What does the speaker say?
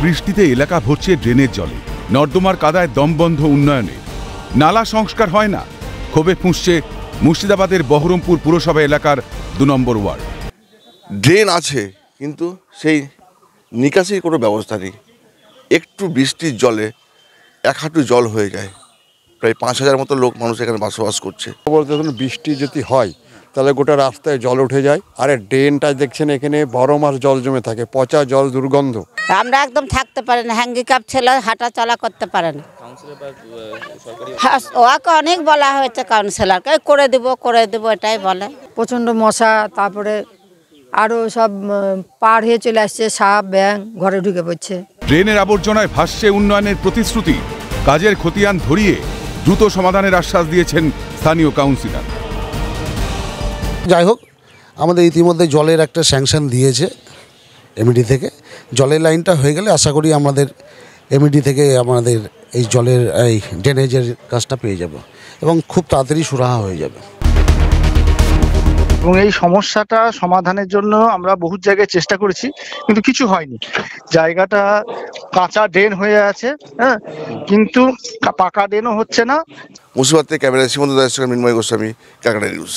বৃষ্টিতে এলাকা ভরছে ড্রেনের জলে, নর্দমার কাদায় দমবন্ধ উন্নয়নে। নালা সংস্কার হয় না, ক্ষোভে ফুঁসছে মুর্শিদাবাদের বহরমপুর পুরসভা এলাকার ২ নম্বর ওয়ার্ড। ড্রেন আছে কিন্তু সেই নিকাশির কোনো ব্যবস্থা নেই। একটু বৃষ্টির জলে ১ হাঁটু জল হয়ে যায়। প্রায় ৫,০০০ মতো মানুষ এখানে বসবাস করছে। বলতে বৃষ্টি যদি হয় তাহলে গোটা রাস্তায় জল উঠে যায়। আর ড্রেনটা দেখছেন এখানে ১২ মাস জল জমে থাকে, পচা জল, দুর্গন্ধ। আমরা একদম থাকতে পারি না, হ্যান্ডিক্যাপ ছেলে হাঁটা চলা করতে পারে না। ওকে অনেক বলা হয়েছে কাউন্সিলরকে, করে দেবো এটাই বলে। প্রচণ্ড মশা, তারপরে আরও সব পার হয়ে চলে আসছে, সাপ ব্যাঙ ঘরে ঢুকে পড়ছে। ড্রেনের আবর্জনায় ভাসছে উন্নয়নের প্রতিশ্রুতি। কাজের খতিয়ান ধরিয়ে দ্রুত সমাধানের আশ্বাস দিয়েছেন স্থানীয় কাউন্সিলর। যাই হোক, আমাদের ইতিমধ্যে জলের একটা স্যাংশন দিয়েছে এমইডি থেকে। জলের লাইনটা হয়ে গেলে আশা করি আমাদের এমইডি থেকে আমাদের এই জলের এই ড্রেনেজের কাজটা পেয়ে যাব এবং খুব তাড়াতাড়ি সুরাহা হয়ে যাবে। এবং এই সমস্যাটা সমাধানের জন্য আমরা বহু জায়গায় চেষ্টা করেছি, কিন্তু কিছু হয়নি। জায়গাটা কাঁচা ড্রেন হয়ে আছে, কিন্তু পাকা ড্রেনও হচ্ছে না। মুর্শিদাবাদ থেকে ক্যামেরা সীমান্ত দাসের সঙ্গে মৃন্ময় গোস্বামী, ক্যালকাটা নিউজ।